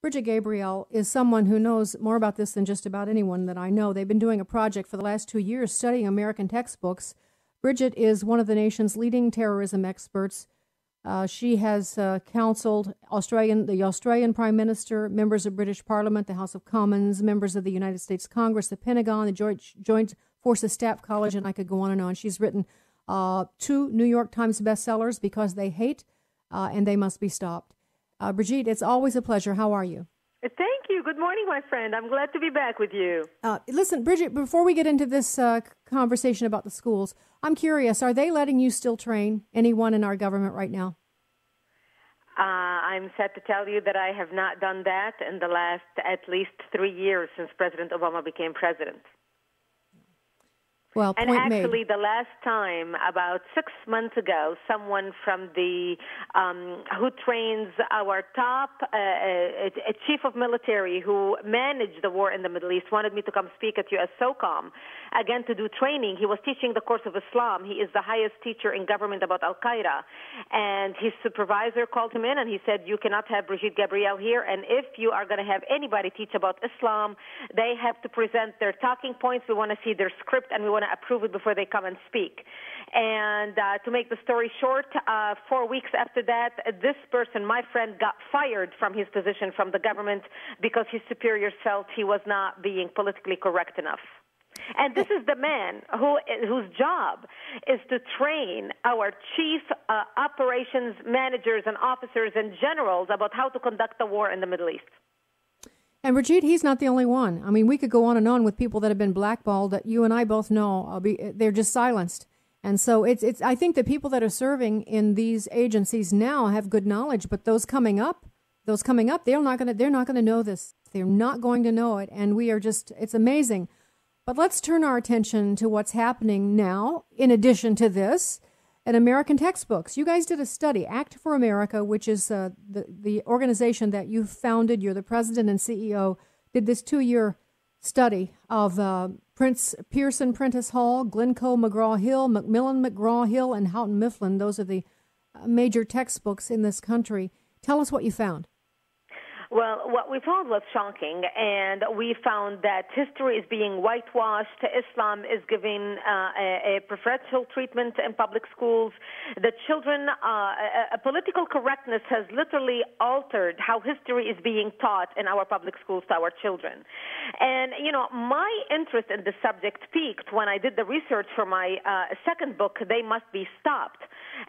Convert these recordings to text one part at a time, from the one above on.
Brigitte Gabriel is someone who knows more about this than just about anyone that I know. They've been doing a project for the last 2 years studying American textbooks. Brigitte is one of the nation's leading terrorism experts. She has counseled the Australian Prime Minister, members of British Parliament, the House of Commons, members of the United States Congress, the Pentagon, the Joint Forces Staff College, and I could go on and on. She's written 2 New York Times bestsellers, Because They Hate and They Must Be Stopped. Brigitte, it's always a pleasure. How are you? Thank you. Good morning, my friend. I'm glad to be back with you. Listen, Brigitte, before we get into this conversation about the schools, I'm curious, are they letting you still train anyone in our government right now? I'm sad to tell you that I have not done that in the last at least 3 years since President Obama became president. Well, and actually, the last time, about 6 months ago, someone from the who trains our top a chief of military who managed the war in the Middle East wanted me to come speak at US SOCOM again to do training. He was teaching the course of Islam. He is the highest teacher in government about Al Qaeda, and his supervisor called him in and he said, "You cannot have Brigitte Gabriel here, and if you are going to have anybody teach about Islam, they have to present their talking points. We want to see their script, and we want to approve it before they come and speak." And to make the story short, 4 weeks after that, this person, my friend, got fired from his position from the government because his superiors felt he was not being politically correct enough. And this is the man whose job is to train our chief operations managers and officers and generals about how to conduct the war in the Middle East. And Brigitte, he's not the only one. I mean, we could go on and on with people that have been blackballed that you and I both know they're just silenced. And so it's. I think the people that are serving in these agencies now have good knowledge, but those coming up, they're not going to know this. They're not going to know it, and we are just. It's amazing. But let's turn our attention to what's happening now. In addition to this, in American textbooks, you guys did a study, Act for America, which is the organization that you founded. You're the president and CEO. Did this 2-year study of Prince Pearson Prentice Hall, Glencoe McGraw-Hill, Macmillan McGraw-Hill, and Houghton Mifflin. Those are the major textbooks in this country. Tell us what you found. Well, what we found was shocking, and we found that history is being whitewashed. Islam is giving a preferential treatment in public schools. The children, political correctness has literally altered how history is being taught in our public schools to our children. And, my interest in the subject peaked when I did the research for my second book, They Must Be Stopped.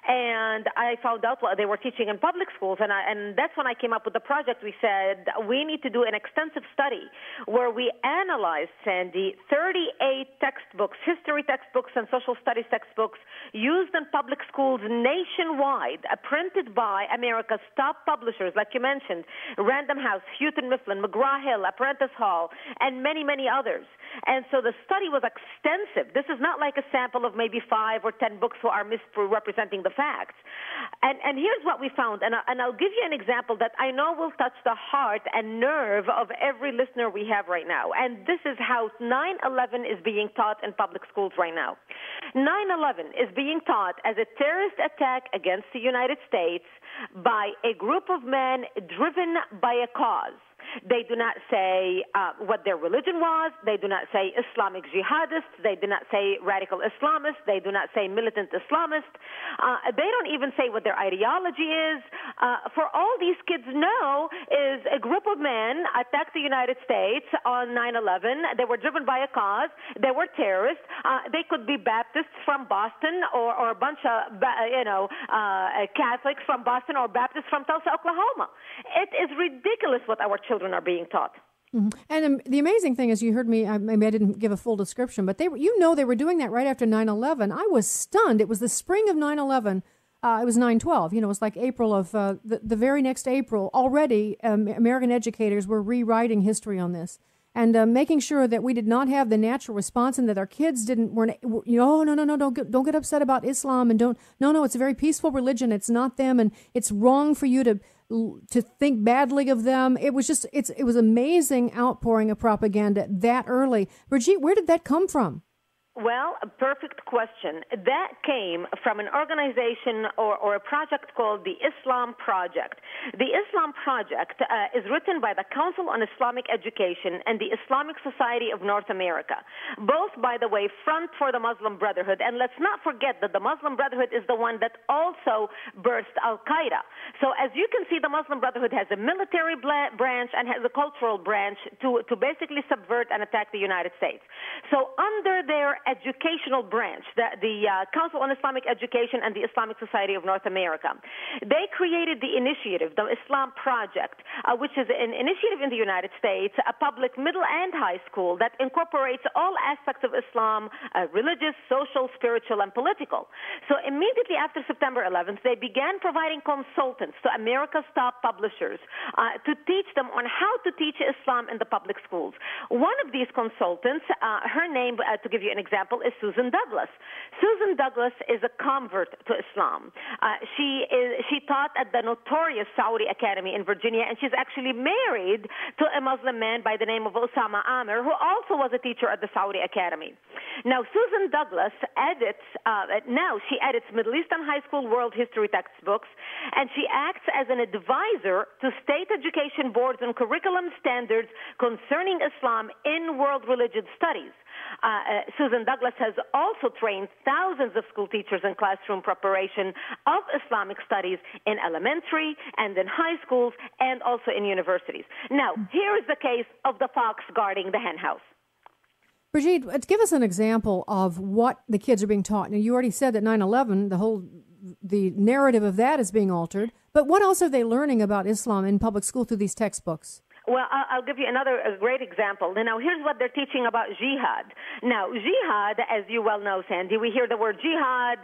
And I found out what they were teaching in public schools, and that's when I came up with the project. We said, we need to do an extensive study where we analyzed, Sandy, 38 textbooks, history textbooks and social studies textbooks used in public schools nationwide, printed by America's top publishers, like you mentioned, Random House, Houghton Mifflin, McGraw-Hill, Apprentice Hall, and many, many others. And so the study was extensive. This is not like a sample of maybe 5 or 10 books who are misrepresenting the facts. And here's what we found, and I'll give you an example that I know will touch the heart and nerve of every listener we have right now. And this is how 9/11 is being taught in public schools right now. 9/11 is being taught as a terrorist attack against the United States by a group of men driven by a cause. They do not say what their religion was. They do not say Islamic jihadists. They do not say radical Islamists. They do not say militant Islamists. They don't even say what their ideology is. For all these kids know is a group of men attacked the United States on 9/11. They were driven by a cause. They were terrorists. They could be Baptists from Boston or a bunch of, Catholics from Boston or Baptists from Tulsa, Oklahoma. It is ridiculous what our children are being taught. Mm-hmm. And the amazing thing is, you heard me, maybe I didn't give a full description, but they were doing that right after 9/11. I was stunned. It was the spring of 9/11. It was 9/12. It was like April of the very next April. Already, American educators were rewriting history on this and making sure that we did not have the natural response and that our kids weren't. No, don't get upset about Islam and it's a very peaceful religion. It's not them, and it's wrong for you to think badly of them. It was just, it was amazing outpouring of propaganda that early. Brigitte, where did that come from? Well, a perfect question. That came from an organization or a project called the Islam Project. The Islam Project is written by the Council on Islamic Education and the Islamic Society of North America. Both, by the way, front for the Muslim Brotherhood. And let's not forget that the Muslim Brotherhood is the one that also birthed Al-Qaeda. So as you can see, the Muslim Brotherhood has a military branch and has a cultural branch to basically subvert and attack the United States. So under their educational branch, the Council on Islamic Education and the Islamic Society of North America, they created the initiative, the Islam Project, which is an initiative in the United States, a public middle and high school that incorporates all aspects of Islam, religious, social, spiritual, and political. So immediately after September 11th, they began providing consultants to America's top publishers to teach them on how to teach Islam in the public schools. One of these consultants, her name, to give you an example, is Susan Douglas. Susan Douglas is a convert to Islam. She taught at the notorious Saudi Academy in Virginia, and she's actually married to a Muslim man by the name of Osama Amir, who also was a teacher at the Saudi Academy. Now, Susan Douglas edits Middle Eastern high school world history textbooks, and she acts as an advisor to state education boards on curriculum standards concerning Islam in world religion studies. Susan Douglas has also trained thousands of school teachers in classroom preparation of Islamic studies in elementary and in high schools and also in universities. Now, here is the case of the fox guarding the hen house. Brigitte, give us an example of what the kids are being taught. Now, you already said that 9/11, the narrative of that is being altered, but what else are they learning about Islam in public school through these textbooks? Well, I'll give you a great example. Now, here's what they're teaching about jihad. Now, jihad, as you well know, Sandy, we hear the word jihad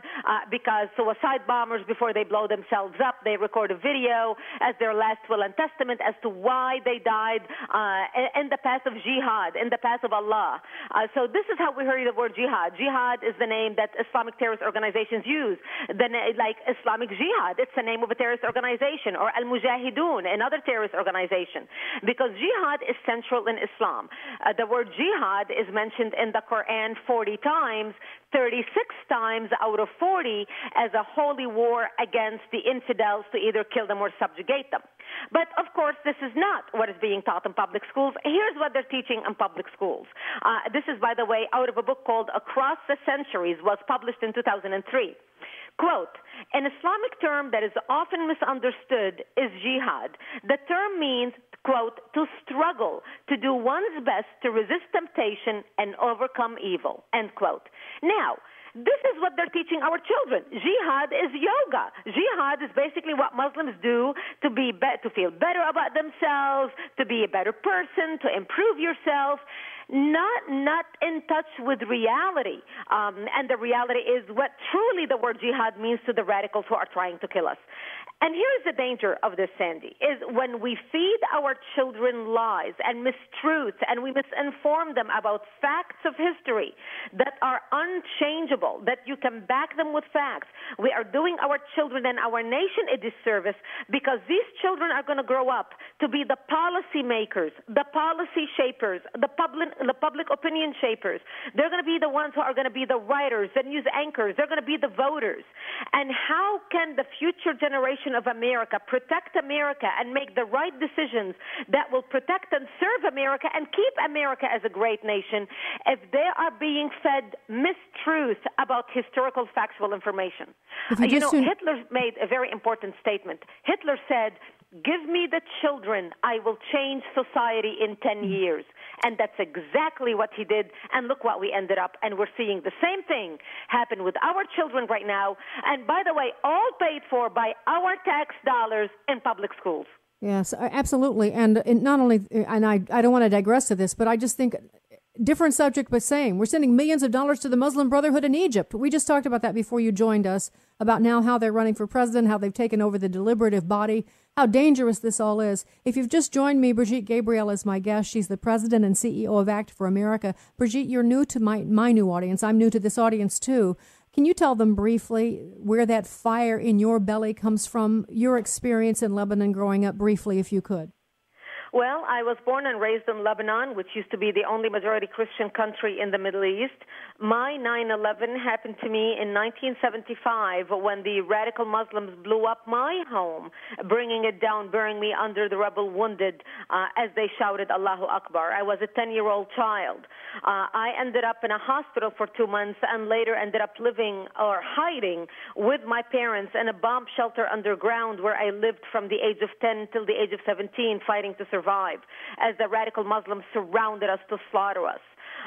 because suicide bombers, before they blow themselves up, they record a video as their last will and testament as to why they died in the path of jihad, in the path of Allah. So this is how we hear the word jihad. Jihad is the name that Islamic terrorist organizations use. Like Islamic Jihad, it's the name of a terrorist organization, or Al-Mujahideen, another terrorist organization. Because jihad is central in Islam. The word jihad is mentioned in the Quran 40 times, 36 times out of 40 as a holy war against the infidels to either kill them or subjugate them. But, of course, this is not what is being taught in public schools. Here's what they're teaching in public schools. This is, by the way, out of a book called Across the Centuries, was published in 2003. Quote, an Islamic term that is often misunderstood is jihad. The term means, quote, to struggle, to do one's best to resist temptation and overcome evil, end quote. Now, this is what they're teaching our children. Jihad is yoga. Jihad is basically what Muslims do to feel better about themselves, to be a better person, to improve yourself. Not in touch with reality. And the reality is what truly the word jihad means to the radicals who are trying to kill us. And here's the danger of this, Sandy, is when we feed our children lies and mistruths and we misinform them about facts of history that are unchangeable, that you can back them with facts, we are doing our children and our nation a disservice, because these children are going to grow up to be the policy makers, the policy shapers, the public opinion shapers. They're going to be the ones who are going to be the writers, the news anchors. They're going to be the voters. And how can the future generation of America protect America and make the right decisions that will protect and serve America and keep America as a great nation if they are being fed mistruths about historical factual information? Hitler made a very important statement. Hitler said, give me the children, I will change society in 10 years. And that's exactly what he did. And look what we ended up. And we're seeing the same thing happen with our children right now. And by the way, all paid for by our tax dollars in public schools. Yes, absolutely. And not only, and I don't want to digress to this, but I just think different subject, but same. We're sending millions of dollars to the Muslim Brotherhood in Egypt. We just talked about that before you joined us, about now how they're running for president, how they've taken over the deliberative body, how dangerous this all is. If you've just joined me, Brigitte Gabriel is my guest. She's the president and CEO of Act for America. Brigitte, you're new to my new audience. I'm new to this audience too. Can you tell them briefly where that fire in your belly comes from, your experience in Lebanon growing up, briefly, if you could? Well, I was born and raised in Lebanon, which used to be the only majority Christian country in the Middle East. My 9/11 happened to me in 1975 when the radical Muslims blew up my home, bringing it down, burying me under the rubble wounded as they shouted Allahu Akbar. I was a 10-year-old child. I ended up in a hospital for 2 months and later ended up living or hiding with my parents in a bomb shelter underground where I lived from the age of 10 till the age of 17, fighting to survive as the radical Muslims surrounded us to slaughter us.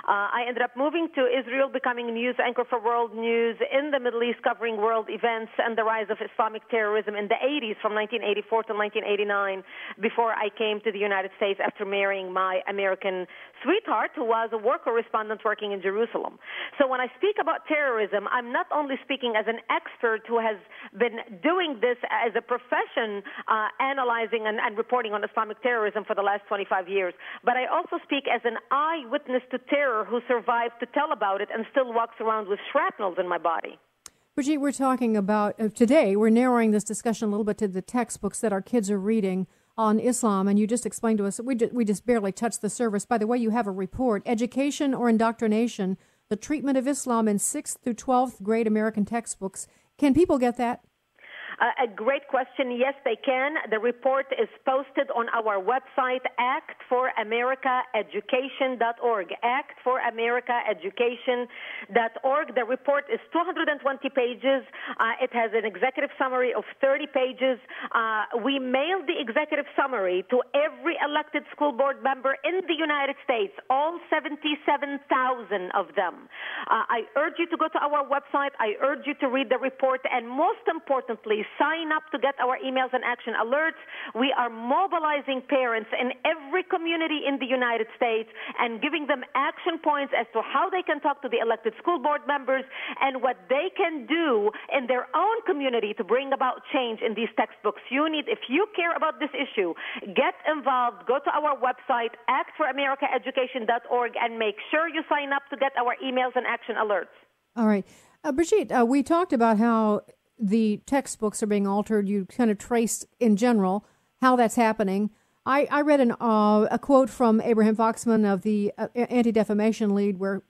I ended up moving to Israel, becoming a news anchor for World News in the Middle East, covering world events and the rise of Islamic terrorism in the 80s from 1984 to 1989 before I came to the United States after marrying my American sweetheart who was a war correspondent working in Jerusalem. So when I speak about terrorism, I'm not only speaking as an expert who has been doing this as a profession, analyzing and reporting on Islamic terrorism for the last 25 years, but I also speak as an eyewitness to terror who survived to tell about it and still walks around with shrapnels in my body. Brigitte, we're talking about, today, we're narrowing this discussion a little bit to the textbooks that our kids are reading on Islam, and you just explained to us, we just barely touched the surface. By the way, you have a report, Education or Indoctrination, the Treatment of Islam in 6th through 12th grade American textbooks. Can people get that? A great question. Yes, they can. The report is posted on our website, actforamericaeducation.org, actforamericaeducation.org. The report is 220 pages. It has an executive summary of 30 pages. We mailed the executive summary to every elected school board member in the United States, all 77,000 of them. I urge you to go to our website. I urge you to read the report, and most importantly, sign up to get our emails and action alerts. We are mobilizing parents in every community in the United States and giving them action points as to how they can talk to the elected school board members and what they can do in their own community to bring about change in these textbooks. If you care about this issue, get involved. Go to our website, actforamericaeducation.org, and make sure you sign up to get our emails and action alerts. All right. Brigitte, we talked about how the textbooks are being altered. You kind of traced in general how that's happening. I read a quote from Abraham Foxman of the Anti-Defamation League where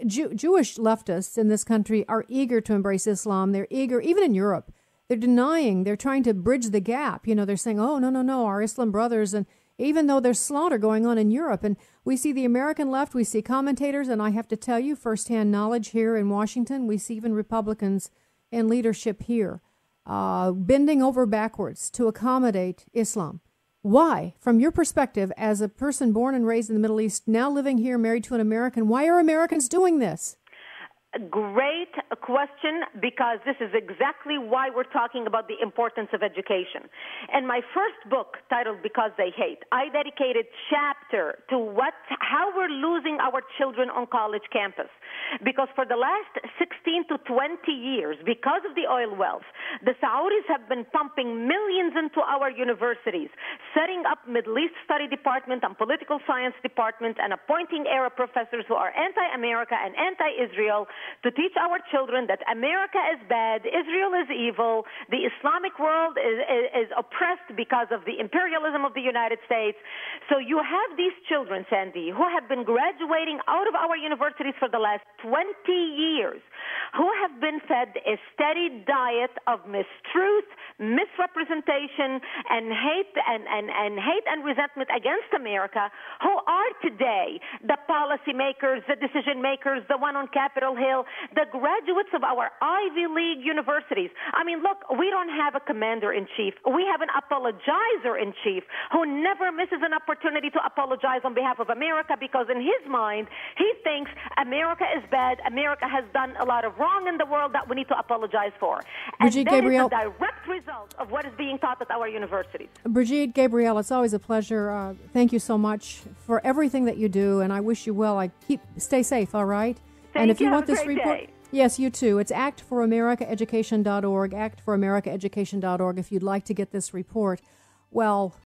Jewish leftists in this country are eager to embrace Islam. They're eager, even in Europe. They're trying to bridge the gap. They're saying, oh, no, our Islam brothers. And even though there's slaughter going on in Europe. And we see the American left, we see commentators, and I have to tell you, firsthand knowledge here in Washington, we see even Republicans in leadership here, bending over backwards to accommodate Islam. Why, from your perspective, as a person born and raised in the Middle East, now living here, married to an American, why are Americans doing this? Great question, because this is exactly why we're talking about the importance of education. In my first book, titled Because They Hate, I dedicated chapter to how we're losing our children on college campus. Because for the last 16 to 20 years, because of the oil wealth, the Saudis have been pumping millions into our universities, setting up Middle East Study Department and Political Science Department, and appointing Arab professors who are anti-America and anti-Israel to teach our children that America is bad, Israel is evil, the Islamic world is oppressed because of the imperialism of the United States. So you have these children, Sandy, who have been graduating out of our universities for the last 20 years, who have been fed a steady diet of mistruth, misrepresentation, and hate and resentment against America, who are today the policymakers, the decision makers, the one on Capitol Hill, the graduates of our Ivy League universities. I mean, look, we don't have a commander-in-chief. We have an apologizer-in-chief who never misses an opportunity to apologize on behalf of America, because in his mind, he thinks America is bad, America has done a lot of wrong in the world that we need to apologize for. And Brigitte that Gabriel, is a direct result of what is being taught at our universities. Brigitte Gabriel, it's always a pleasure. Thank you so much for everything that you do, and I wish you well. Stay safe, all right? And if you want this report, yes, you too. It's actforamericaeducation.org, actforamericaeducation.org if you'd like to get this report. Well,